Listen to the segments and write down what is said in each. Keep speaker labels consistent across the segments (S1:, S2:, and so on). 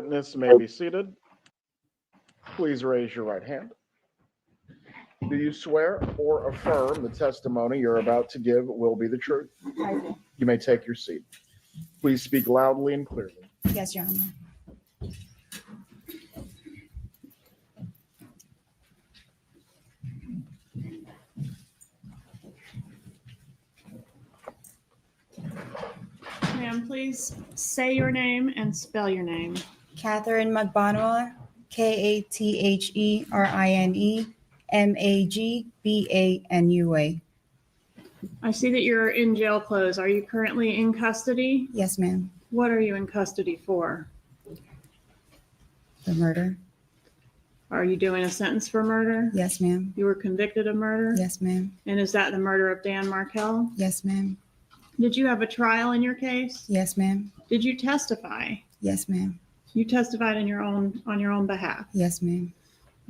S1: witness may be seated. Please raise your right hand. Do you swear or affirm the testimony you're about to give will be the truth?
S2: I do.
S1: You may take your seat. Please speak loudly and clearly.
S2: Yes, Your Honor.
S3: Ma'am, please say your name and spell your name.
S2: Katherine Magbanua, Katherine Magbanua.
S3: I see that you're in jail clothes. Are you currently in custody?
S2: Yes, ma'am.
S3: What are you in custody for?
S2: The murder?
S3: Are you doing a sentence for murder?
S2: Yes, ma'am.
S3: You were convicted of murder?
S2: Yes, ma'am.
S3: And is that the murder of Dan Markel?
S2: Yes, ma'am.
S3: Did you have a trial in your case?
S2: Yes, ma'am.
S3: Did you testify?
S2: Yes, ma'am.
S3: You testified on your own behalf.
S2: Yes, ma'am.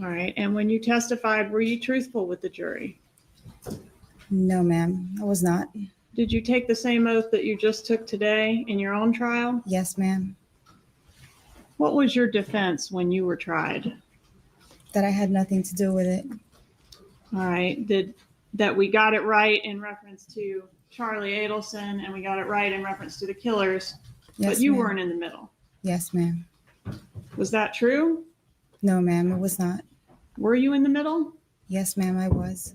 S3: All right. And when you testified, were you truthful with the jury?
S2: No, ma'am. I was not.
S3: Did you take the same oath that you just took today in your own trial?
S2: Yes, ma'am.
S3: What was your defense when you were tried?
S2: That I had nothing to do with it.
S3: All right. That we got it right in reference to Charlie Adelson and we got it right in reference to the killers,
S2: Yes,
S3: but you
S2: ma'am.
S3: weren't in the middle.
S2: Yes, ma'am.
S3: Was that true?
S2: No, ma'am. It was not.
S3: Were you in the middle?
S2: Yes, ma'am. I was.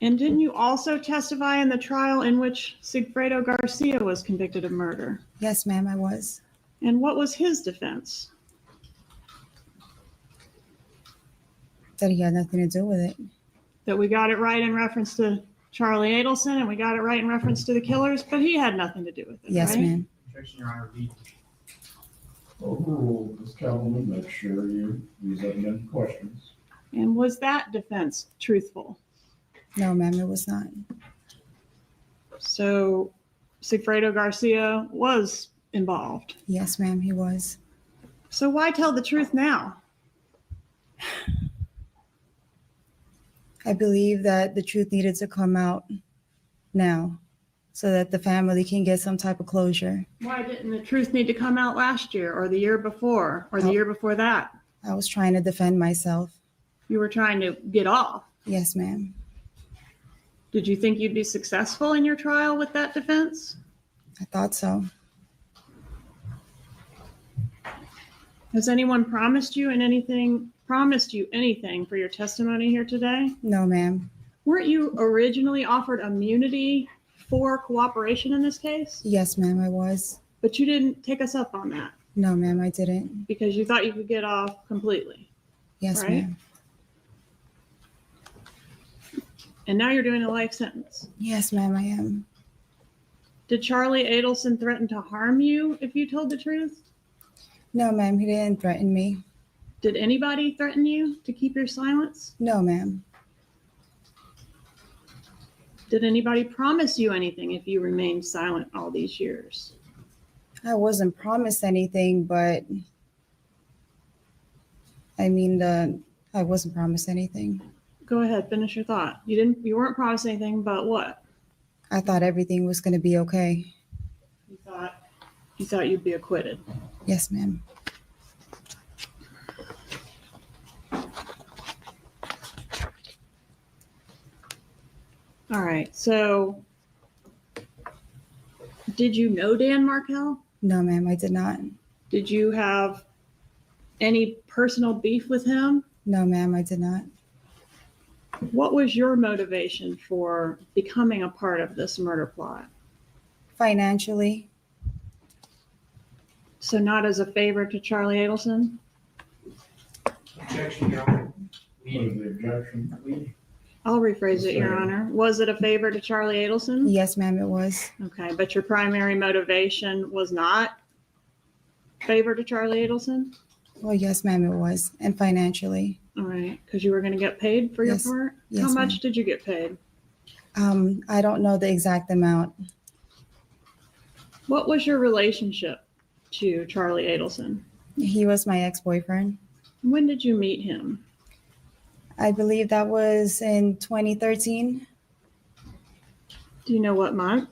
S3: And didn't you also testify in the trial in which Sigfredo Garcia was convicted of murder?
S2: Yes, ma'am. I was.
S3: And what was his defense?
S2: That he had nothing to do with it.
S3: That we got it right in reference to Charlie Adelson and we got it right in reference to the killers, but he had nothing to do with it.
S2: Yes,
S3: right?
S2: ma'am.
S4: Objection, Your Honor. Read.
S5: Overruled, Ms. Calhoun, make sure these have any questions.
S3: And was that defense truthful?
S2: No, ma'am. It was not.
S3: So Sigfredo Garcia was involved.
S2: Yes, ma'am. He was.
S3: So why tell the truth now?
S2: I believe that the truth needed to come out now so that the family can get some type of closure.
S3: Why didn't the truth need to come out last year or the year before or the
S2: Oh.
S3: year before that?
S2: I was trying to defend myself.
S3: You were trying to get off.
S2: Yes, ma'am.
S3: Did you think you'd be successful in your trial with that defense?
S2: I thought so.
S3: Has anyone promised you anything for your testimony here today?
S2: No, ma'am.
S3: Weren't you originally offered immunity for cooperation in this case?
S2: Yes, ma'am. I was.
S3: But you didn't take us up on that
S2: No, ma'am. I didn't.
S3: because you thought you could get off completely.
S2: Yes,
S3: Right.
S2: ma'am.
S3: And now you're doing a life sentence.
S2: Yes, ma'am. I am.
S3: Did Charlie Adelson threaten to harm you if you told the truth?
S2: No, ma'am. He didn't threaten me.
S3: Did anybody threaten you to keep your silence?
S2: No, ma'am.
S3: Did anybody promise you anything if you remained silent all these years?
S2: I wasn't promised anything, but I wasn't promised anything.
S3: Go ahead, finish your thought. You weren't promised anything, but what?
S2: I thought everything was going to be okay.
S3: You thought you'd be acquitted.
S2: Yes, ma'am.
S3: All right. So did you know Dan Markel?
S2: No, ma'am. I did not.
S3: Did you have any personal beef with him?
S2: No, ma'am. I did not.
S3: What was your motivation for becoming a part of this murder plot?
S2: Financially.
S3: So not as a favor to Charlie Adelson?
S4: Objection, Your Honor.
S5: What is the objection?
S3: I'll rephrase it, Your
S5: Sorry.
S3: Honor. Was it a favor to Charlie Adelson?
S2: Yes, ma'am. It was.
S3: Okay, but your primary motivation was not favor to Charlie Adelson?
S2: Well, yes, ma'am. It was. And financially.
S3: All right, because you were going to get paid for your
S2: Yes.
S3: part?
S2: Yes,
S3: How much
S2: ma'am.
S3: did you get paid?
S2: I don't know the exact amount.
S3: What was your relationship to Charlie Adelson?
S2: He was my ex-boyfriend.
S3: When did you meet him?
S2: I believe that was in 2013.
S3: Do you know what month?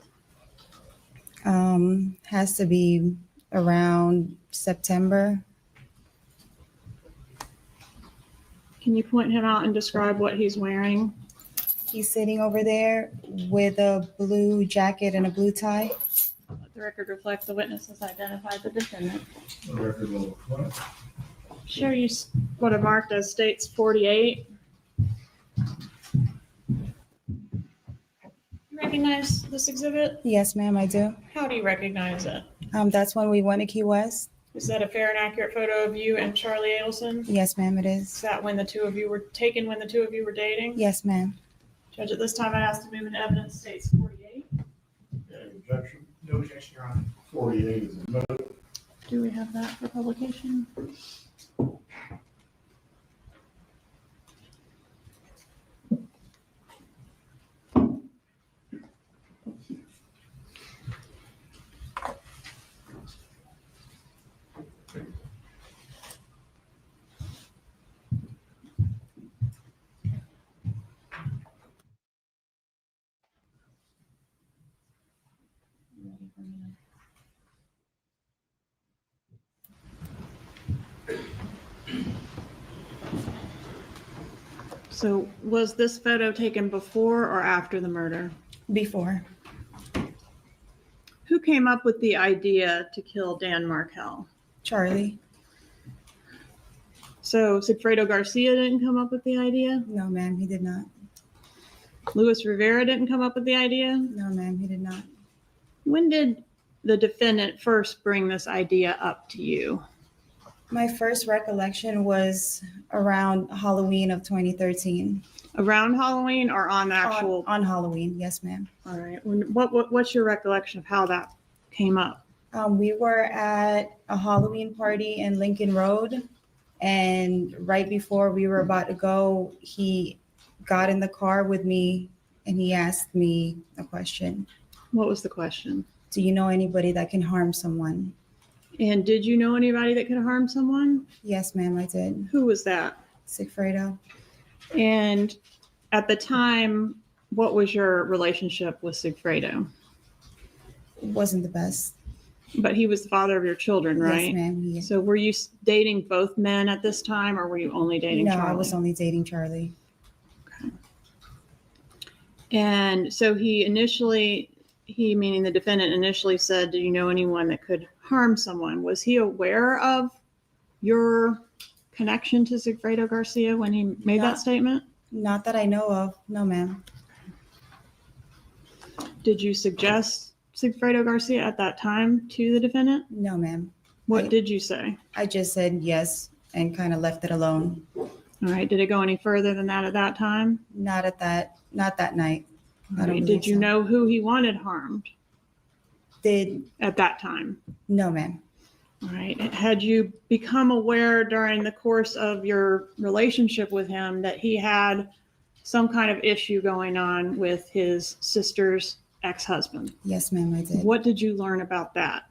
S2: Has to be around September.
S3: Can you point him out and describe what he's wearing?
S2: He's sitting over there with a blue jacket and a blue tie.
S3: Let the record reflect the witness has identified the defendant.
S5: The record will reflect.
S3: Sure, you what are marked as states 48. Recognize this exhibit?
S2: Yes, ma'am, I do.
S3: How do you recognize it?
S2: That's when we went to Key West.
S3: Is that a fair and accurate photo of you and Charlie Adelson?
S2: Yes, ma'am, it
S3: Is
S2: is.
S3: that when the two of you were taken, when the two of you were dating?
S2: Yes, ma'am.
S3: Judge, at this time, I ask to move into evidence states 48.
S5: Any objection?
S4: No objection, Your Honor.
S5: 48 is admitted.
S3: Do we have that for publication? So was this photo taken before or after the murder?
S2: Before.
S3: Who came up with the idea to kill Dan Markel?
S2: Charlie?
S3: So Sigfredo Garcia didn't come up with the idea?
S2: No, ma'am, he did not.
S3: Luis Rivera didn't come up with the idea?
S2: No, ma'am, he did not.
S3: When did the defendant first bring this idea up to you?
S2: My first recollection was around Halloween of 2013.
S3: Around Halloween or on the actual?
S2: On Halloween, yes, ma'am.
S3: All right. What's your recollection of how that came up?
S2: We were at a Halloween party in Lincoln Road, and right before we were about to go, he got in the car with me and he asked me a question.
S3: What was the question?
S2: Do you know anybody that can harm someone?
S3: And did you know anybody that could harm someone?
S2: Yes, ma'am, I did.
S3: Who was that?
S2: Sigfredo.
S3: And at the time, what was your relationship with Sigfredo?
S2: It wasn't the best.
S3: But he was the father of your children, right?
S2: Yes, ma'am. He,
S3: So were you dating both men at this time, or were you only dating
S2: no,
S3: Charlie?
S2: I was only dating Charlie.
S3: Okay. And so he meaning the defendant, initially said, do you know anyone that could harm someone? Was he aware of your connection to Sigfredo Garcia when he made
S2: No.
S3: that statement?
S2: Not that I know of. No, ma'am.
S3: Did you suggest Sigfredo Garcia at that time to the defendant?
S2: No, ma'am.
S3: What did you say?
S2: I just said yes and kind of left it alone.
S3: All right. Did it go any further than that at that time?
S2: Not that night. I
S3: All
S2: don't
S3: right.
S2: believe
S3: Did you
S2: so.
S3: know who he wanted harmed at that time?
S2: No, ma'am.
S3: All right. Had you become aware during the course of your relationship with him that he had some kind of issue going on with his sister's ex-husband?
S2: Yes, ma'am, I did.
S3: What did you learn about that?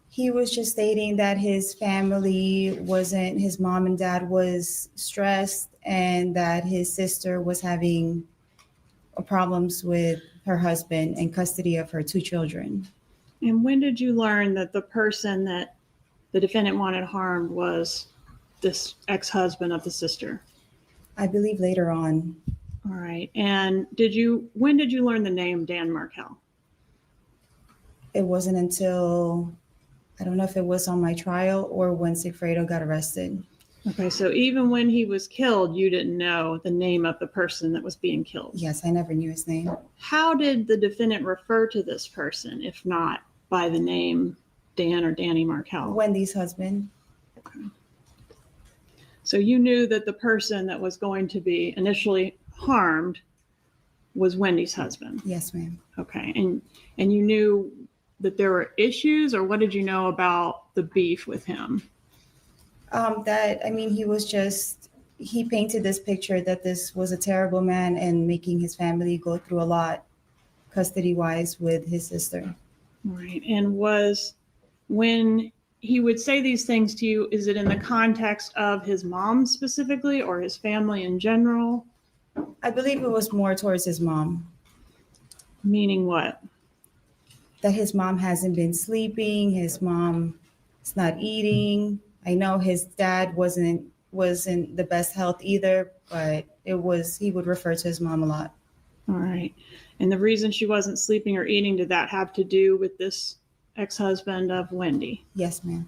S2: He was just stating that his mom and dad was stressed and that his sister was having problems with her husband and custody of her 2 children.
S3: And when did you learn that the person that the defendant wanted harmed was this ex-husband of the sister?
S2: I believe later on.
S3: All right. And when did you learn the name Dan Markel?
S2: It wasn't until, I don't know if it was on my trial or when Sigfredo got arrested.
S3: Okay. So even when he was killed, you didn't know the name of the person that was being killed.
S2: Yes, I never knew his name.
S3: How did the defendant refer to this person, if not by the name Dan or Danny Markel?
S2: Wendy's husband.
S3: Okay. So you knew that the person that was going to be initially harmed was Wendy's husband.
S2: Yes, ma'am.
S3: Okay. And you knew that there were issues, or what did you know about the beef with him?
S2: He painted this picture that this was a terrible man and making his family go through a lot custody-wise with his sister.
S3: Right. And when he would say these things to you, is it in the context of his mom specifically or his family in general?
S2: I believe it was more towards his mom.
S3: Meaning what?
S2: That his mom hasn't been sleeping. His mom He's not eating. I know his dad wasn't the best health either, but he would refer to his mom a lot.
S3: All right. And the reason she wasn't sleeping or eating, did that have to do with this ex-husband of Wendy?
S2: Yes, ma'am.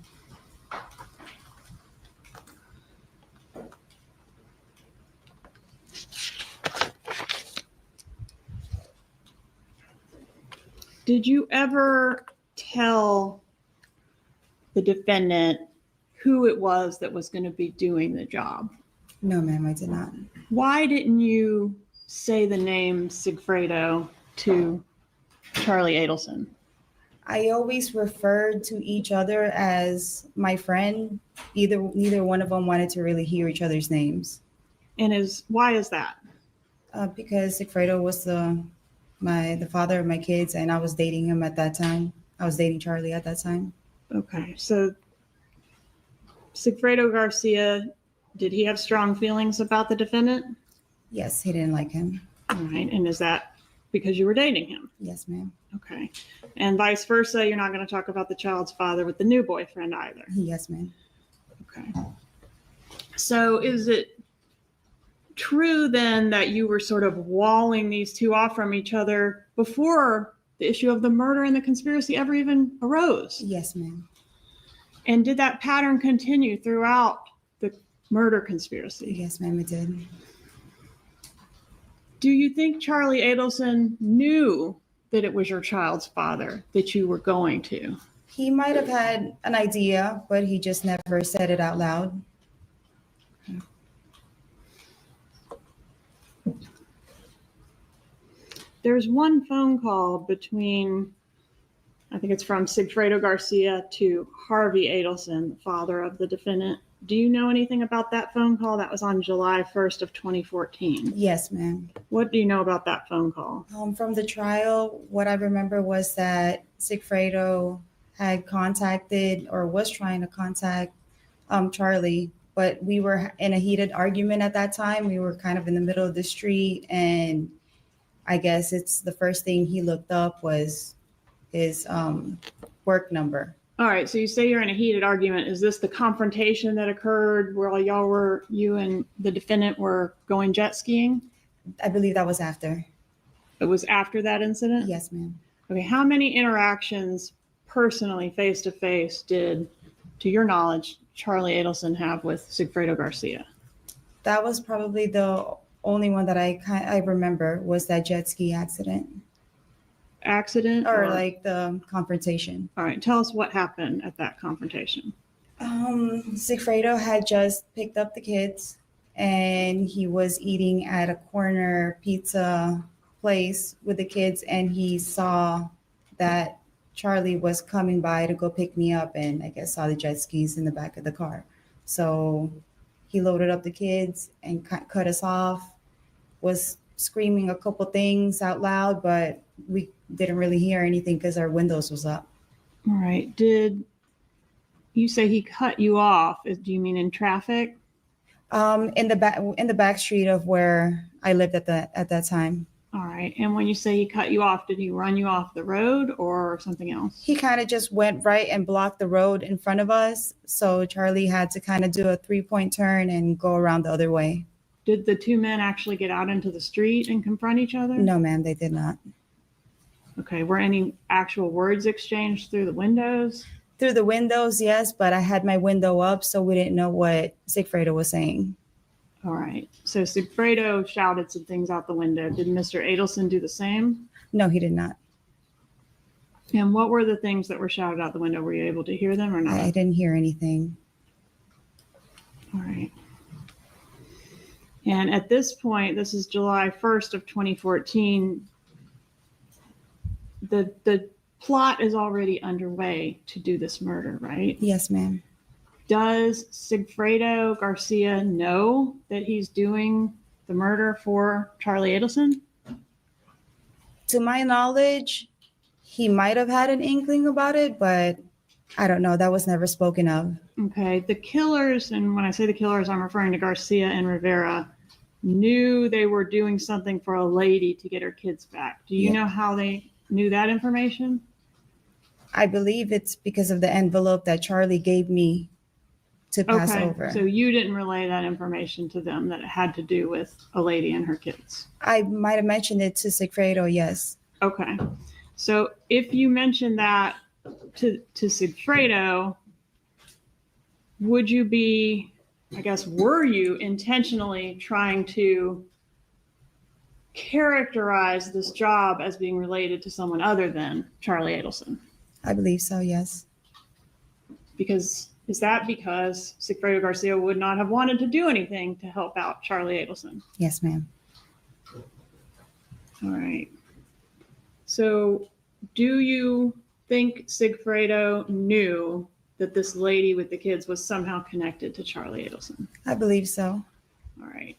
S3: Did you ever tell the defendant who it was that was going to be doing the job?
S2: No, ma'am, I did not.
S3: Why didn't you say the name Sigfredo to Charlie Adelson?
S2: I always referred to each other as my friend. Neither one of them wanted to really hear each other's names.
S3: And why is that?
S2: Because Sigfredo was the father of my kids, and I was dating him at that time. I was dating Charlie at that time.
S3: Okay, so Sigfredo Garcia, did he have strong feelings about the defendant?
S2: Yes, he didn't like him.
S3: All right, and is that because you were dating him?
S2: Yes, ma'am.
S3: Okay, and vice versa, you're not going to talk about the child's father with the new boyfriend either?
S2: Yes, ma'am.
S3: Okay. So is it true then that you were sort of walling these two off from each other before the issue of the murder and the conspiracy ever even arose?
S2: Yes, ma'am.
S3: And did that pattern continue throughout the murder conspiracy?
S2: Yes, ma'am, it did.
S3: Do you think Charlie Adelson knew that it was your child's father that you were going to?
S2: He might have had an idea, but he just never said it out loud.
S3: There's one phone call between, I think it's from Sigfredo Garcia to Harvey Adelson, the father of the defendant. Do you know anything about that phone call? That was on July 1st of 2014.
S2: Yes, ma'am.
S3: What do you know about that phone call?
S2: From the trial, what I remember was that Sigfredo had contacted or was trying to contact Charlie, but we were in a heated argument at that time. We were kind of in the middle of the street, and I guess it's the first thing he looked up was his work number.
S3: All right, so you say you're in a heated argument. Is this the confrontation that occurred while you and the defendant were going jet skiing?
S2: I believe that was after.
S3: It was after that incident?
S2: Yes, ma'am.
S3: Okay, how many interactions personally, face to face, did, to your knowledge, Charlie Adelson have with Sigfredo Garcia?
S2: That was probably the only one that I remember, was that jet ski accident.
S3: Accident?
S2: Or like the confrontation.
S3: All right, tell us what happened at that confrontation.
S2: Sigfredo had just picked up the kids, and he was eating at a corner pizza place with the kids, and he saw that Charlie was coming by to go pick me up, and I guess saw the jet skis in the back of the car. So he loaded up the kids and cut us off, was screaming a couple things out loud, but we didn't really hear anything because our windows was up.
S3: All right. Did you say he cut you off? Do you mean in traffic?
S2: In the back street of where I lived at that time.
S3: All right. And when you say he cut you off, did he run you off the road or something else?
S2: He kind of just went right and blocked the road in front of us. So Charlie had to kind of do a 3-point turn and go around the other way.
S3: Did the two men actually get out into the street and confront each other?
S2: No, ma'am, they did not.
S3: Okay. Were any actual words exchanged through the windows?
S2: Through the windows, yes, but I had my window up, so we didn't know what Sigfredo was saying.
S3: All right. So Sigfredo shouted some things out the window. Did Mr. Adelson do the same?
S2: No, he did not.
S3: And what were the things that were shouted out the window? Were you able to hear them or not?
S2: I didn't hear anything.
S3: All right. And at this point, this is July 1st of 2014, the plot is already underway to do this murder, right?
S2: Yes, ma'am.
S3: Does Sigfredo Garcia know that he's doing the murder for Charlie Adelson?
S2: To my knowledge, he might have had an inkling about it, but I don't know. That was never spoken of.
S3: Okay. The killers, and when I say the killers, I'm referring to Garcia and Rivera, knew they were doing something for a lady to get her kids back. Do you know how they knew that information?
S2: I believe it's because of the envelope that Charlie gave me to pass
S3: Okay,
S2: over.
S3: so you didn't relay that information to them that it had to do with a lady and her kids.
S2: I might have mentioned it to Sigfredo, yes.
S3: Okay, so if you mentioned that to Sigfredo, would you be, I guess, were you intentionally trying to characterize this job as being related to someone other than Charlie Adelson?
S2: I believe so, yes.
S3: Because because Sigfredo Garcia would not have wanted to do anything to help out Charlie Adelson?
S2: Yes, ma'am.
S3: All right. So do you think Sigfredo knew that this lady with the kids was somehow connected to Charlie Adelson?
S2: I believe so.
S3: All right.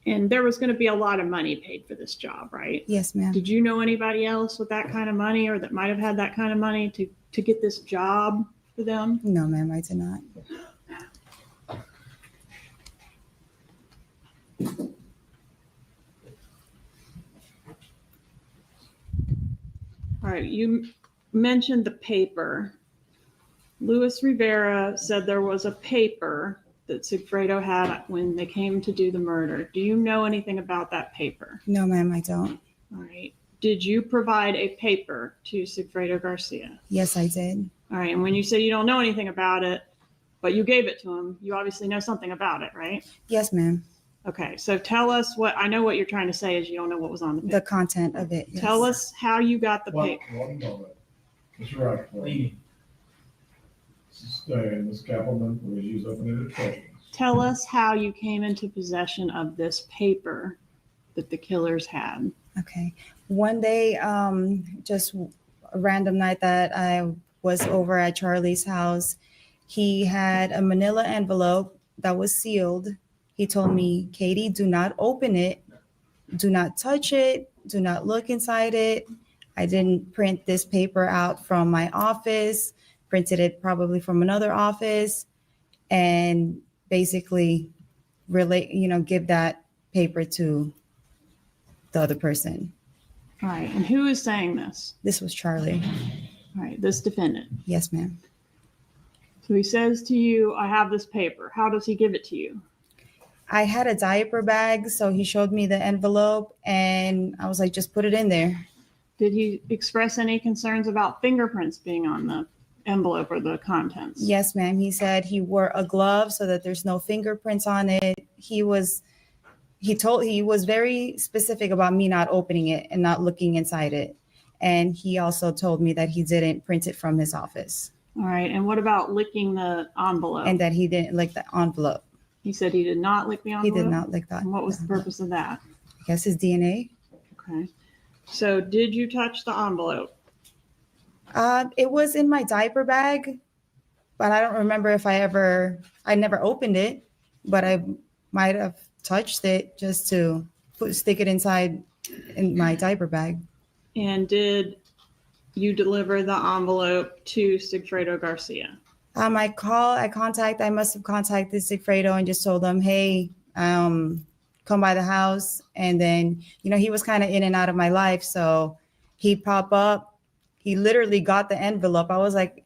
S3: And there was going to be a lot of money paid for this job, right?
S2: Yes, ma'am.
S3: Did you know anybody else with that kind of money or that might have had that kind of money to get this job for them?
S2: No, ma'am, I did not.
S3: All right. You mentioned the paper. Luis Rivera said there was a paper that Sigfredo had when they came to do the murder. Do you know anything about that paper?
S2: No, ma'am, I don't.
S3: All right. Did you provide a paper to Sigfredo Garcia?
S2: Yes, I did.
S3: All right. And when you say you don't know anything about it, but you gave it to him, you obviously know something about it, right?
S2: Yes, ma'am.
S3: Okay. So tell us I know what you're trying to say is you don't know what was on the paper.
S2: The content of it. Yes.
S3: Tell us how you got the
S5: One
S3: paper.
S5: moment. Mr. Rockford. Ms. Kappelman, please use open-ended questions.
S3: Tell us how you came into possession of this paper that the killers had.
S2: Okay. One day, just a random night that I was over at Charlie's house, he had a manila envelope that was sealed. He told me, Katie, do not open it. Do not touch it. Do not look inside it. I didn't print this paper out from my office, printed it probably from another office, and basically give that paper to the other person.
S3: All right. And who is saying this?
S2: This was Charlie.
S3: All right. This defendant.
S2: Yes, ma'am.
S3: So he says to you, I have this paper. How does he give it to you?
S2: I had a diaper bag, so he showed me the envelope, and I was like, just put it in there.
S3: Did he express any concerns about fingerprints being on the envelope or the contents?
S2: Yes, ma'am. He said he wore a glove so that there's no fingerprints on it. He was very specific about me not opening it and not looking inside it. And he also told me that he didn't print it from his office.
S3: All right. And what about licking the envelope?
S2: And that he didn't lick the envelope.
S3: He said he did not lick the envelope?
S2: He did not lick that.
S3: And what was the purpose of that?
S2: I guess his DNA.
S3: Okay. So did you touch the envelope?
S2: It was in my diaper bag, but I don't remember if I never opened it, but I might have touched it just to stick it inside in my diaper bag.
S3: And did you deliver the envelope to Sigfredo Garcia?
S2: I must have contacted Sigfredo and just told them, hey, come by the house. And then, he was kind of in and out of my life. So he'd pop up. He literally got the envelope. I was like,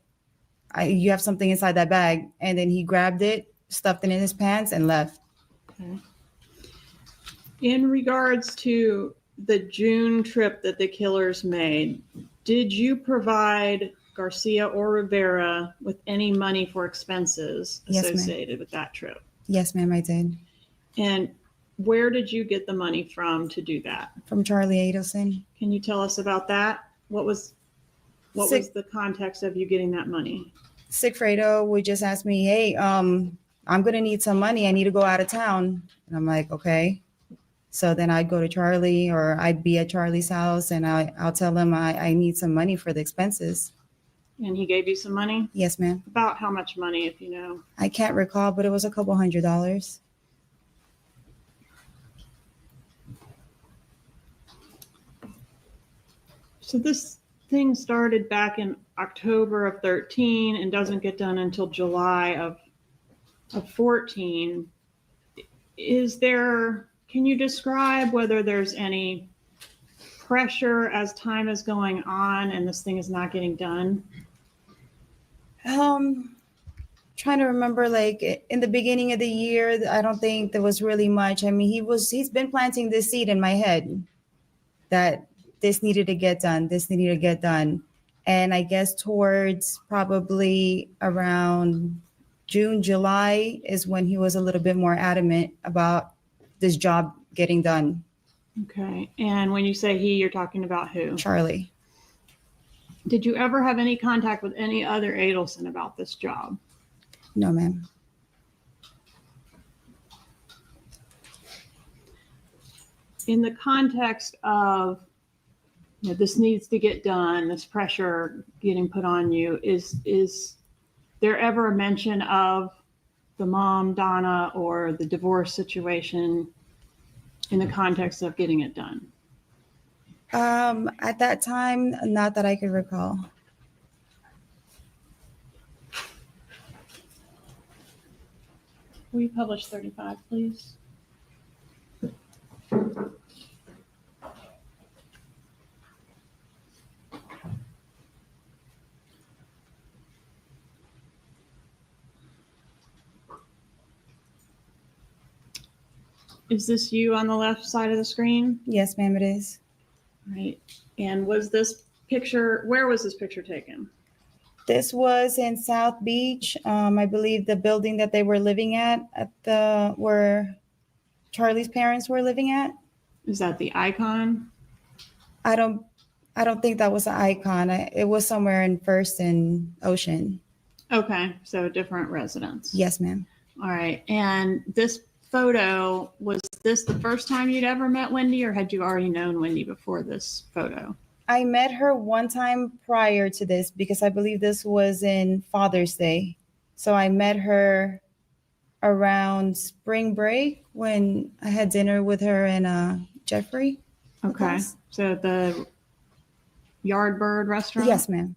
S2: you have something inside that bag. And then he grabbed it, stuffed it in his pants, and left.
S3: Okay. In regards to the June trip that the killers made, did you provide Garcia or Rivera with any money for expenses associated with that trip?
S2: Yes, ma'am, I did.
S3: And where did you get the money from to do that?
S2: From Charlie Adelson.
S3: Can you tell us about that? What was the context of you getting that money?
S2: Sigfredo would just ask me, hey, I'm going to need some money. I need to go out of town. And I'm like, okay. So then I'd go to Charlie, or I'd be at Charlie's house, and I'll tell him I need some money for the expenses.
S3: And he gave you some money?
S2: Yes, ma'am.
S3: About how much money, if you know?
S2: I can't recall, but it was a couple $100.
S3: So this thing started back in October of 13 and doesn't get done until July of 14. Can you describe whether there's any pressure as time is going on and this thing is not getting done?
S2: Trying to remember, like in the beginning of the year, I don't think there was really much. I mean, he's been planting this seed in my head that this needed to get done, this needed to get done. And I guess towards probably around June, July is when he was a little bit more adamant about this job getting done.
S3: Okay. And when you say he, you're talking about who?
S2: Charlie.
S3: Did you ever have any contact with any other Adelson about this job?
S2: No, ma'am.
S3: In the context of, this needs to get done, this pressure getting put on you, is there ever a mention of the mom, Donna, or the divorce situation in the context of getting it done?
S2: At that time, not that I could recall.
S3: Will you publish 35, please? Is this you on the left side of the screen?
S2: Yes, ma'am, it is.
S3: Right. And was this picture, where was this picture taken?
S2: This was in South Beach. I believe the building that they were living at where Charlie's parents were living at.
S3: Is that the icon?
S2: I don't think that was an icon. It was somewhere in First and Ocean.
S3: Okay, so a different residence.
S2: Yes, ma'am.
S3: All right. And this photo, was this the first time you'd ever met Wendy, or had you already known Wendy before this photo?
S2: I met her one time prior to this because I believe this was in Father's Day. So I met her around spring break when I had dinner with her and Jeffrey.
S3: Okay. So the Yardbird restaurant?
S2: Yes, ma'am.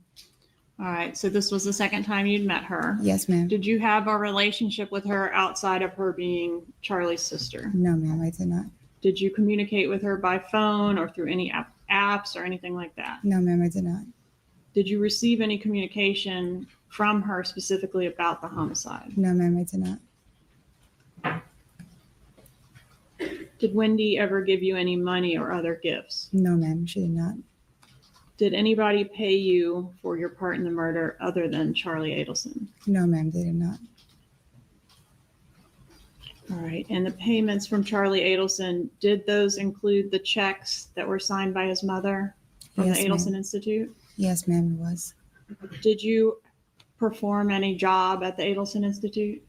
S3: All right. So this was the second time you'd met her.
S2: Yes, ma'am.
S3: Did you have a relationship with her outside of her being Charlie's sister?
S2: No, ma'am, I did not.
S3: Did you communicate with her by phone or through any apps or anything like that?
S2: No, ma'am, I did not.
S3: Did you receive any communication from her specifically about the homicide?
S2: No, ma'am, I did not.
S3: Did Wendy ever give you any money or other gifts?
S2: No, ma'am, she did not.
S3: Did anybody pay you for your part in the murder other than Charlie Adelson?
S2: No, ma'am, they did not.
S3: All right. And the payments from Charlie Adelson, did those include the checks that were signed by his mother from
S2: Yes,
S3: the
S2: ma'am.
S3: Adelson Institute?
S2: Yes, ma'am, it was.
S3: Did you perform any job at the Adelson Institute?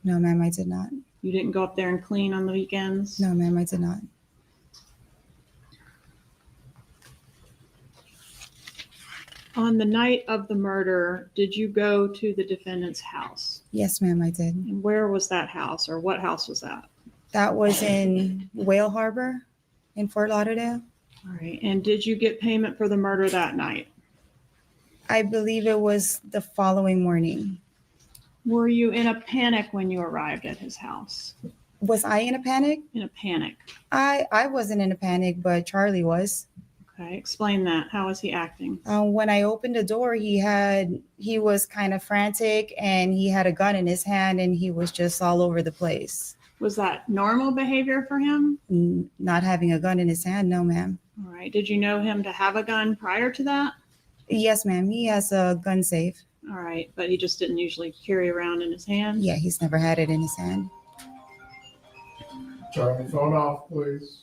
S2: No, ma'am, I did not.
S3: You didn't go up there and clean on the weekends?
S2: No, ma'am, I did not.
S3: On the night of the murder, did you go to the defendant's house?
S2: Yes, ma'am, I did.
S3: And where was that house, or what house was that?
S2: That was in Whale Harbor in Fort Lauderdale.
S3: All right. And did you get payment for the murder that night?
S2: I believe it was the following morning.
S3: Were you in a panic when you arrived at his house?
S2: Was I in a panic?
S3: In a panic.
S2: I wasn't in a panic, but Charlie was.
S3: Okay. Explain that. How was he acting?
S2: When I opened the door, he was kind of frantic and he had a gun in his hand and he was just all over the place.
S3: Was that normal behavior for him?
S2: Not having a gun in his hand, no, ma'am.
S3: All right. Did you know him to have a gun prior to that?
S2: Yes, ma'am. He has a gun safe.
S3: All right. But he just didn't usually carry around in his hand?
S2: Yeah, he's never had it in his hand.
S5: Turn the phone off, please.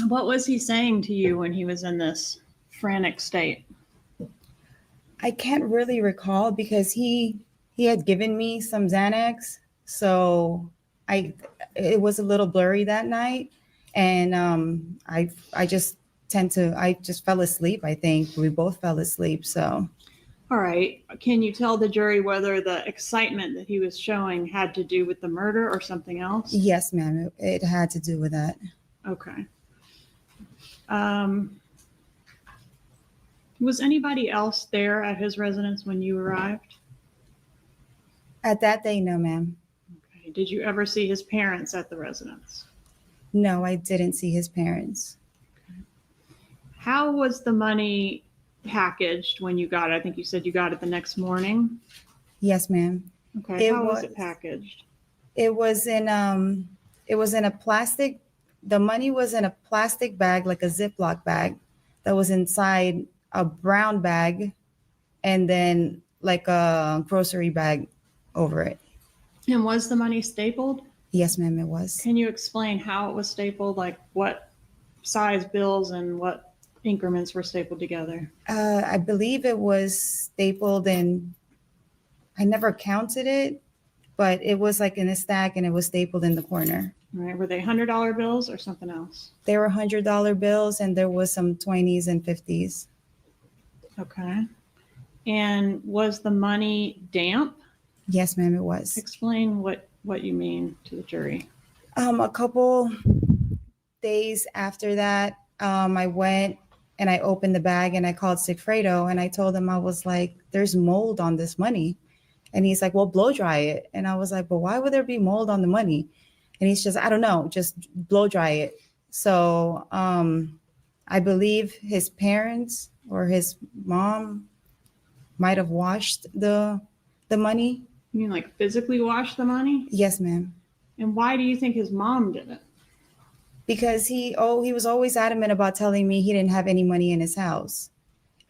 S3: What was he saying to you when he was in this frantic state?
S2: I can't really recall because he had given me some Xanax, so it was a little blurry that night, and I just fell asleep. I think we both fell asleep. So,
S3: All right. Can you tell the jury whether the excitement that he was showing had to do with the murder or something else?
S2: yes, ma'am, it had to do with that.
S3: Okay. Was anybody else there at his residence when you arrived?
S2: At that day, no, ma'am.
S3: Okay. Did you ever see his parents at the residence?
S2: No, I didn't see his parents.
S3: How was the money packaged when you got it? I think you said you got it the next morning.
S2: Yes, ma'am.
S3: Okay.
S2: It
S3: How was it
S2: was.
S3: packaged?
S2: It was in a plastic. The money was in a plastic bag, like a Ziploc bag, that was inside a brown bag, and then like a grocery bag over it.
S3: And was the money stapled?
S2: Yes, ma'am, it was.
S3: Can you explain how it was stapled? Like what size bills and what increments were stapled together?
S2: I believe it was stapled, and I never counted it, but it was like in a stack, and it was stapled in the corner.
S3: All right. Were they $100 bills or something else?
S2: There were $100 bills, and there was some 20s and 50s.
S3: Okay. And was the money damp?
S2: Yes, ma'am, it was.
S3: Explain what you mean to the jury.
S2: A couple days after that, I went and I opened the bag and I called Sigfredo and I told him, I was like, there's mold on this money. And he's like, well, blow dry it. And I was like, but why would there be mold on the money? And he's just, I don't know, just blow dry it. So I believe his parents or his mom might have washed the money.
S3: You mean like physically wash the money?
S2: Yes, ma'am.
S3: And why do you think his mom did it?
S2: Because he was always adamant about telling me he didn't have any money in his house.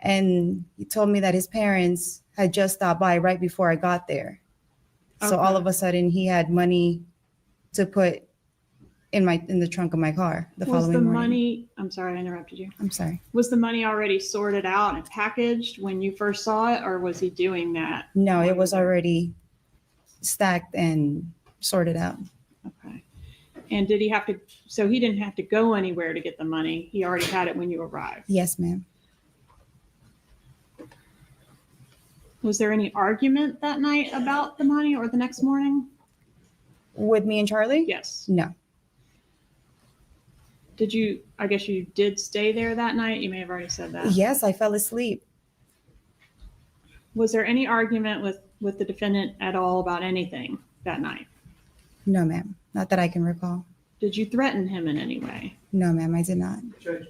S2: And he told me that his parents had just stopped by right before I got there. So all of a sudden he had money to put in the trunk of my car the
S3: Was
S2: following
S3: the
S2: morning.
S3: money, I'm sorry, I interrupted you.
S2: I'm sorry.
S3: Was the money already sorted out and packaged when you first saw it, or was he doing that?
S2: No, it was already stacked and sorted out.
S3: Okay. And did he have to, so he didn't have to go anywhere to get the money. He already had it when you arrived.
S2: Yes, ma'am.
S3: Was there any argument that night about the money or the next morning?
S2: With me and Charlie?
S3: Yes.
S2: No.
S3: Did you, I guess you did stay there that night? You may have already said that.
S2: Yes, I fell asleep.
S3: Was there any argument with the defendant at all about anything that night?
S2: No, ma'am. Not that I can recall.
S3: Did you threaten him in any way?
S2: No, ma'am, I did not.
S4: Judge,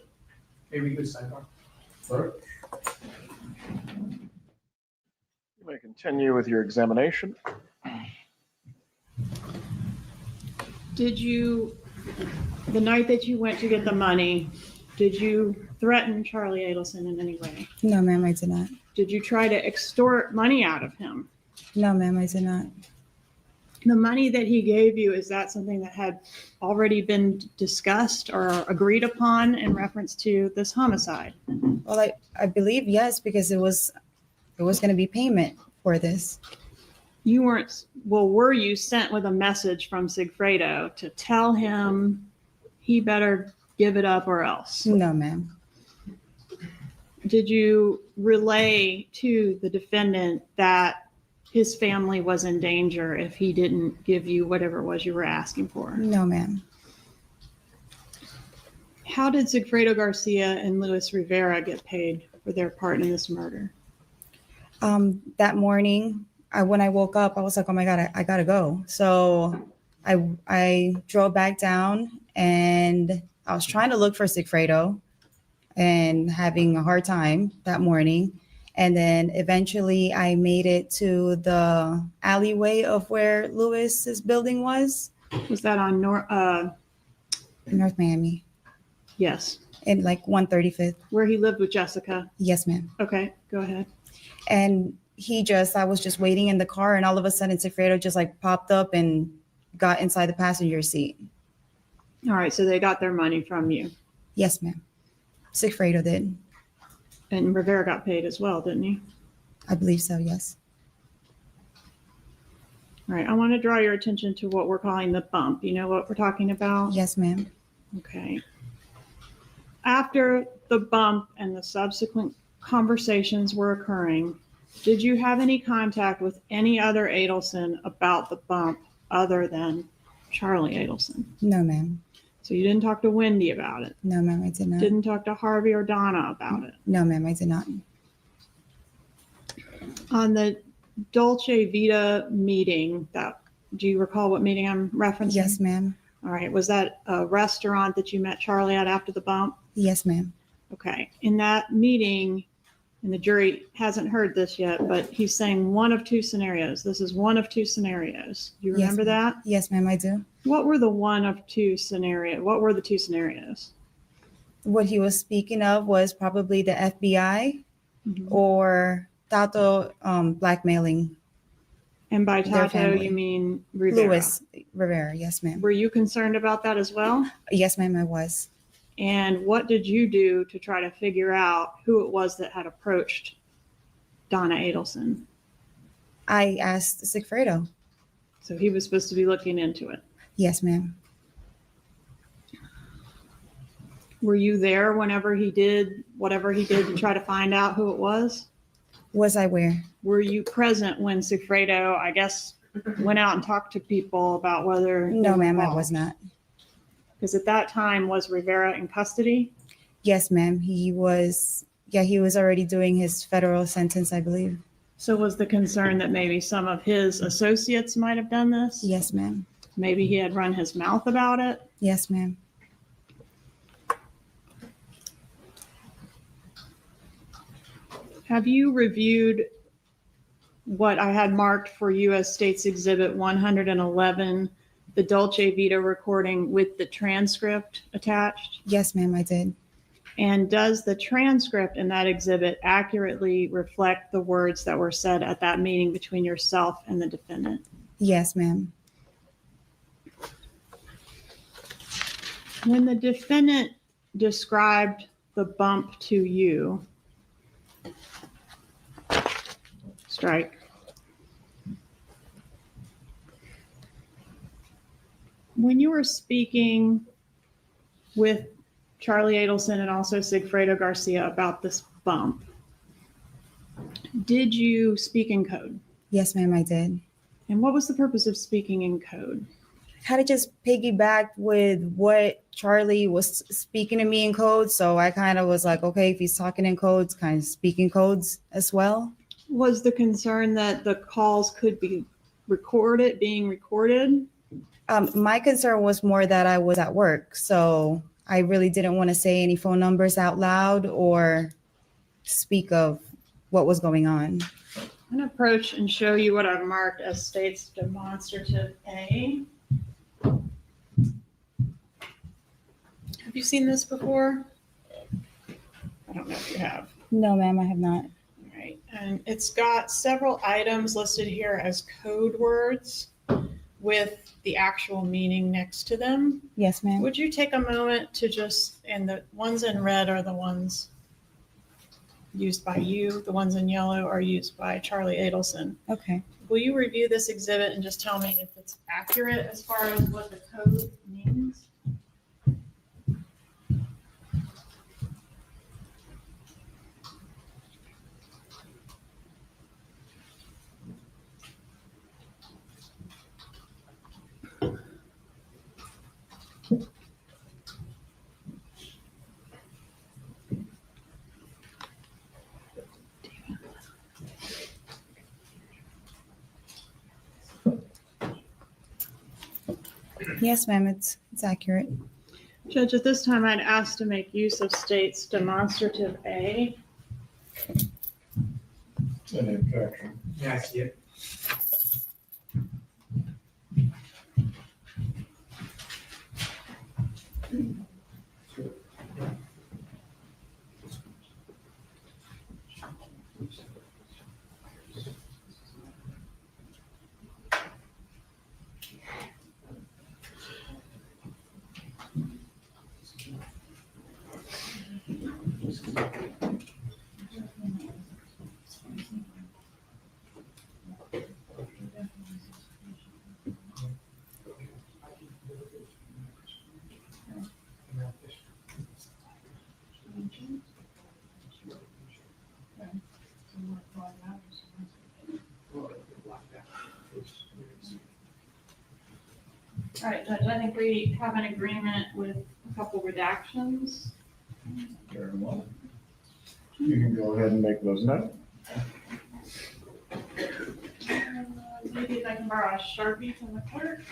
S4: maybe you could sidebar.
S5: Sir?
S1: You may continue with your examination.
S3: Did you, the night that you went to get the money, did you threaten Charlie Adelson in any way?
S2: No, ma'am, I did not.
S3: Did you try to extort money out of him?
S2: No, ma'am, I did not.
S3: The money that he gave you, is that something that had already been discussed or agreed upon in reference to this homicide?
S2: Well, I believe yes, because it was going to be payment for this.
S3: You weren't, well, were you sent with a message from Sigfredo to tell him he better give it up or else?
S2: No, ma'am.
S3: Did you relay to the defendant that his family was in danger if he didn't give you whatever it was you were asking for?
S2: No, ma'am.
S3: How did Sigfredo Garcia and Luis Rivera get paid for their part in this murder?
S2: That morning, when I woke up, I was like, oh my God, I gotta go. So I drove back down and I was trying to look for Sigfredo and having a hard time that morning. And then eventually I made it to the alleyway of where Luis's building was.
S3: Was that on
S2: In North Miami,
S3: yes,
S2: in like 135th.
S3: where he lived with Jessica?
S2: Yes, ma'am.
S3: Okay, go ahead.
S2: And I was just waiting in the car, and all of a sudden Sigfredo just like popped up and got inside the passenger seat.
S3: All right, so they got their money from you.
S2: Yes, ma'am. Sigfredo did.
S3: And Rivera got paid as well, didn't he?
S2: I believe so, yes.
S3: All right, I want to draw your attention to what we're calling the bump. You know what we're talking about?
S2: Yes, ma'am.
S3: Okay. After the bump and the subsequent conversations were occurring, did you have any contact with any other Adelson about the bump other than Charlie Adelson?
S2: No, ma'am.
S3: So you didn't talk to Wendy about it?
S2: No, ma'am, I did not.
S3: Didn't talk to Harvey or Donna about it?
S2: No, ma'am, I did not.
S3: On the Dolce Vita meeting that Do you recall what meeting I'm referencing?
S2: Yes, ma'am.
S3: All right. Was that a restaurant that you met Charlie at after the bump?
S2: Yes, ma'am.
S3: Okay. In that meeting, and the jury hasn't heard this yet, but he's saying one of two scenarios. This is one of two scenarios. Do you
S2: Yes,
S3: remember that?
S2: Yes, ma'am, I do.
S3: What were the one of two scenario? What were the two scenarios?
S2: What he was speaking of was probably the FBI
S3: Mhm.
S2: or Tato blackmailing
S3: And by
S2: Their
S3: Tato,
S2: family.
S3: you mean Rivera.
S2: Louis Rivera. Yes, ma'am.
S3: Were you concerned about that as well?
S2: Yes, ma'am, I was.
S3: And what did you do to try to figure out who it was that had approached Donna Adelson?
S2: I asked Sigfredo.
S3: So he was supposed to be looking into it.
S2: Yes, ma'am.
S3: Were you there whenever he did whatever he did to try to find out who it was?
S2: Was I where?
S3: Were you present when Sigfredo, I guess, went out and talked to people about whether?
S2: No, ma'am, I was not.
S3: Because at that time, was Rivera in custody?
S2: Yes, ma'am. He was already doing his federal sentence, I believe.
S3: So was the concern that maybe some of his associates might have done this?
S2: Yes, ma'am.
S3: Maybe he had run his mouth about it?
S2: Yes, ma'am.
S3: Have you reviewed what I had marked for you as State's Exhibit 111, the Dolce Vita recording with the transcript attached?
S2: Yes, ma'am, I did.
S3: And does the transcript in that exhibit accurately reflect the words that were said at that meeting between yourself and the defendant?
S2: Yes, ma'am.
S3: When the defendant described the bump to you, strike. When you were speaking with Charlie Adelson and also Sigfredo Garcia about this bump, did you speak in code?
S2: Yes, ma'am, I did.
S3: And what was the purpose of speaking in code?
S2: Kind of just piggyback with what Charlie was speaking to me in code. So I kind of was like, okay, if he's talking in codes, kind of speaking codes as well.
S3: Was the concern that the calls could be being recorded?
S2: My concern was more that I was at work. So I really didn't want to say any phone numbers out loud or speak of what was going on.
S3: I'm going to approach and show you what I've marked as State's Demonstrative A. Have you seen this before? I don't know if you have.
S2: No, ma'am, I have not.
S3: All right. And it's got several items listed here as code words with the actual meaning next to them.
S2: Yes, ma'am.
S3: Would you take a moment to and the ones in red are the ones used by you, the ones in yellow are used by Charlie Adelson.
S2: Okay.
S3: Will you review this exhibit and just tell me if it's accurate as far as what the code means?
S2: Yes, ma'am, it's accurate.
S3: Judge, at this time, I'd ask to make use of State's Demonstrative A.
S5: Any objection?
S4: Yeah, I see it.
S3: All right, Judge, I think we have an agreement with a couple redactions.
S5: Very well.
S1: You can go ahead and make those now.
S3: Maybe if I can borrow a Sharpie from the clerk.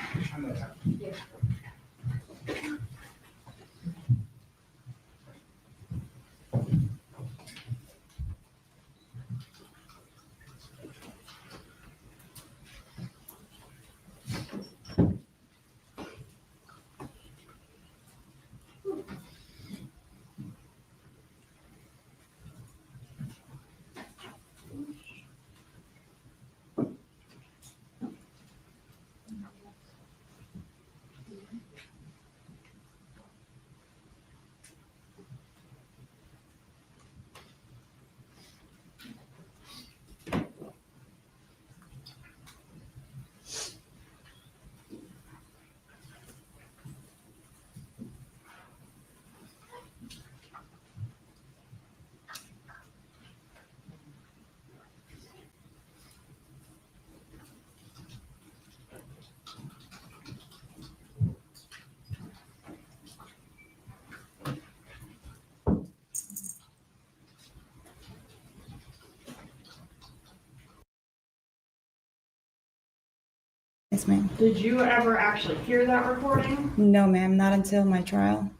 S2: Yes, ma'am.
S3: Did you ever actually hear that recording?
S2: No, ma'am, not until my trial.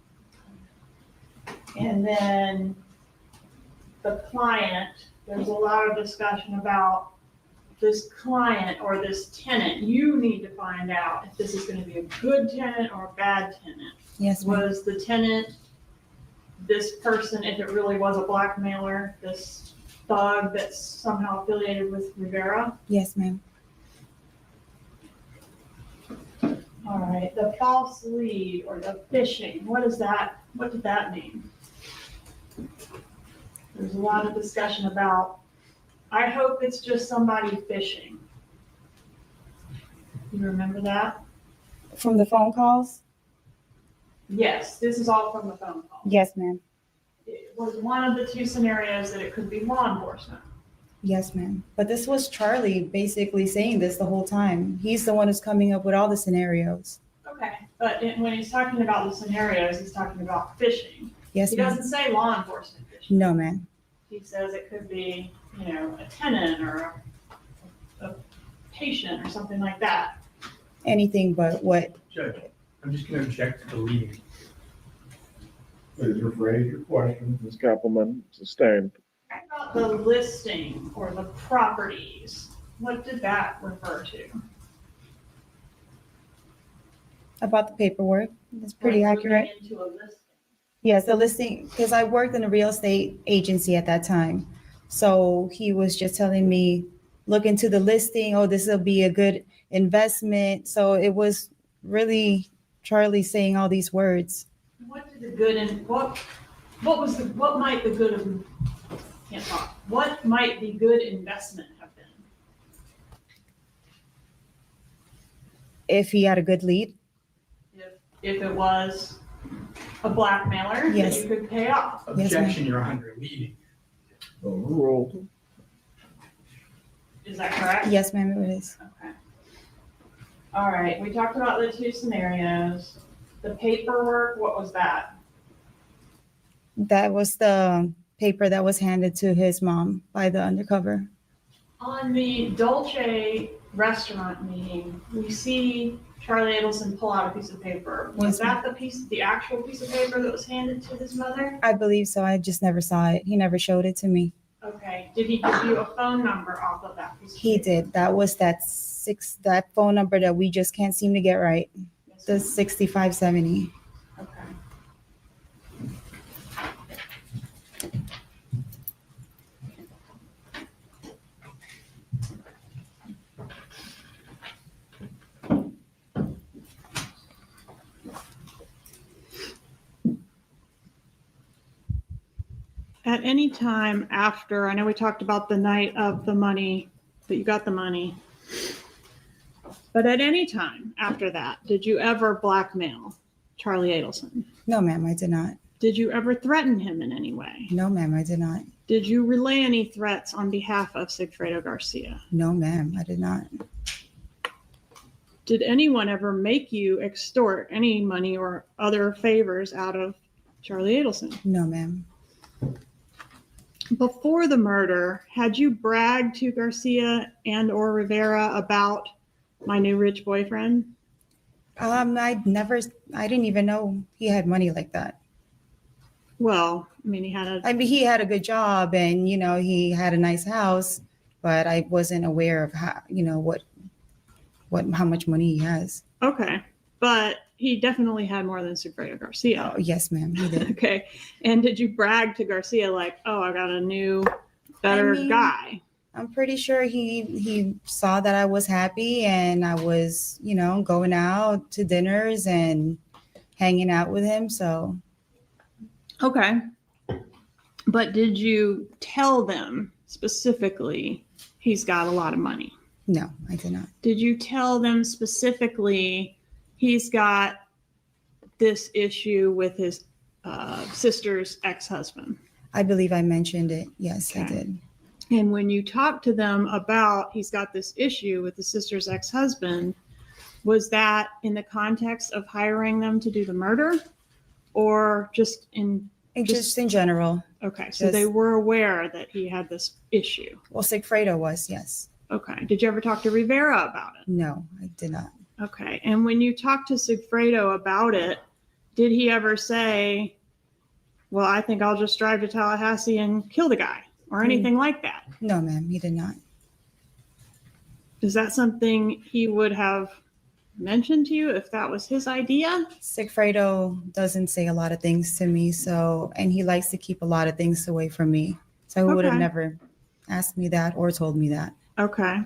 S3: And then the client, there's a lot of discussion about this client or this tenant. You need to find out if this is going to be a good tenant or a bad tenant.
S2: Yes, ma'am.
S3: Was the tenant this person, if it really was a blackmailer, this thug that's somehow affiliated with Rivera?
S2: Yes, ma'am.
S3: All right, the false lead or the phishing, what is that? What did that mean? There's a lot of discussion about, I hope it's just somebody phishing. You remember that?
S2: From the phone calls?
S3: Yes, this is all from the phone call.
S2: Yes, ma'am.
S3: It was one of the two scenarios that it could be law enforcement.
S2: Yes, ma'am. But this was Charlie basically saying this the whole time. He's the one who's coming up with all the scenarios.
S3: Okay, but when he's talking about the scenarios, he's talking about phishing.
S2: Yes,
S3: He
S2: ma'am.
S3: doesn't say law enforcement phishing.
S2: No, ma'am.
S3: He says it could be, a tenant or a patient or something like that.
S2: Anything but what?
S4: Judge, I'm just gonna object to the leading.
S5: Please rephrase your question.
S1: Ms. Kappelman, sustained.
S3: About the listing or the properties, what did that refer to?
S2: About the paperwork. It's pretty
S3: Like
S2: accurate.
S3: moving into a listing.
S2: Yes, the listing, because I worked in a real estate agency at that time. So he was just telling me, look into the listing. Oh, this will be a good investment. So it was really Charlie saying all these words.
S3: What did the good and what might the good of, can't talk, what might the good investment have been?
S2: If he had a good lead.
S3: If it was a blackmailer that
S2: Yes.
S3: you could pay off.
S2: Yes, ma'am.
S4: Objection, Your Honor, leading.
S1: Overruled.
S3: Is that correct?
S2: Yes, ma'am, it is.
S3: Okay. All right, we talked about the two scenarios. The paperwork, what was that?
S2: That was the paper that was handed to his mom by the undercover.
S3: On the Dolce restaurant meeting, we see Charlie Adelson pull out a piece of paper. Was
S2: Yes,
S3: that the actual piece of paper that was handed to his mother?
S2: I believe so. I just never saw it. He never showed it to me.
S3: Okay, did he give you a phone number off of that piece of
S2: He
S3: paper?
S2: did. That was that phone number that we just can't seem to get right.
S3: Yes,
S2: The
S3: ma'am.
S2: 6570.
S3: Okay. At any time after, I know we talked about the night of the money, that you got the money. But at any time after that, did you ever blackmail Charlie Adelson?
S2: No, ma'am, I did not.
S3: Did you ever threaten him in any way?
S2: No, ma'am, I did not.
S3: Did you relay any threats on behalf of Sigfredo Garcia?
S2: No, ma'am, I did not.
S3: Did anyone ever make you extort any money or other favors out of Charlie Adelson?
S2: No, ma'am.
S3: Before the murder, had you bragged to Garcia and or Rivera about my new rich boyfriend?
S2: I didn't even know he had money like that.
S3: Well, I mean, he had a,
S2: I mean, he had a good job and, he had a nice house, but I wasn't aware of how, how much money he has.
S3: okay, but he definitely had more than Sigfredo Garcia.
S2: Oh, yes, ma'am, he did.
S3: Okay, and did you brag to Garcia like, oh, I got a new, better guy?
S2: I'm pretty sure he saw that I was happy and I was, going out to dinners and hanging out with him. So,
S3: Okay. But did you tell them specifically he's got a lot of money?
S2: no, I did not.
S3: Did you tell them specifically he's got this issue with his sister's ex-husband?
S2: I believe I mentioned it. Yes, I
S3: Okay.
S2: did.
S3: And when you talked to them about he's got this issue with the sister's ex-husband, was that in the context of hiring them to do the murder or just in,
S2: And just in general.
S3: okay, so they were aware that he had this issue.
S2: Well, Sigfredo was, yes.
S3: Okay. Did you ever talk to Rivera about it?
S2: No, I did not.
S3: Okay. And when you talked to Sigfredo about it, did he ever say, well, I think I'll just drive to Tallahassee and kill the guy or anything like that?
S2: No, ma'am, he did not.
S3: Is that something he would have mentioned to you if that was his idea?
S2: Sigfredo doesn't say a lot of things to me, and he likes to keep a lot of things away from me. So he would have
S3: Okay.
S2: never asked me that or told me that.
S3: Okay.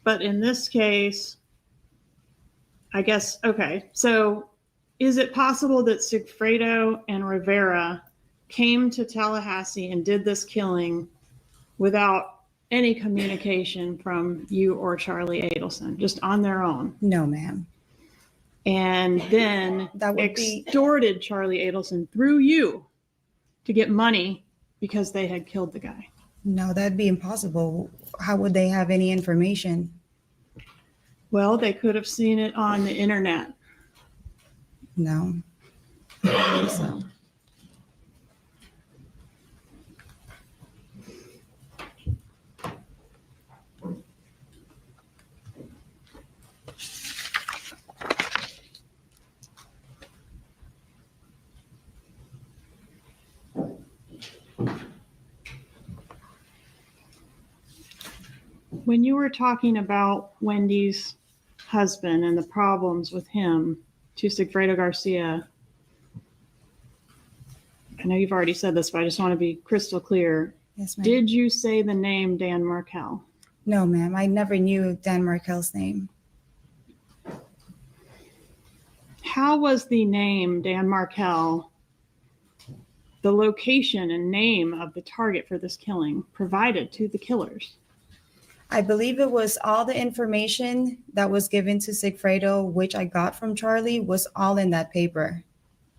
S3: But in this case, I guess, okay. So is it possible that Sigfredo and Rivera came to Tallahassee and did this killing without any communication from you or Charlie Adelson, just on their own?
S2: No, ma'am.
S3: And then
S2: That would be
S3: extorted Charlie Adelson through you to get money because they had killed the guy?
S2: no, that'd be impossible. How would they have any information?
S3: Well, they could have seen it on the internet.
S2: No. I don't think so.
S3: When you were talking about Wendy's husband and the problems with him to Sigfredo Garcia, I know you've already said this, but I just want to be crystal clear.
S2: Yes, ma'am.
S3: Did you say the name Dan Markel?
S2: No, ma'am. I never knew Dan Markel's name.
S3: How was the name Dan Markel, the location and name of the target for this killing, provided to the killers?
S2: I believe it was all the information that was given to Sigfredo, which I got from Charlie, was all in that paper.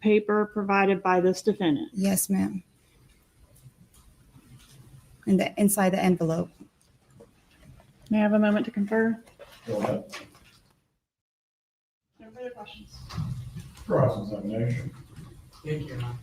S3: Paper provided by this defendant.
S2: Yes, ma'am. Inside the envelope.
S3: May I have a moment to confer?
S5: Go ahead.
S3: No further questions.
S5: Cross-examination.
S4: Thank you, Your Honor.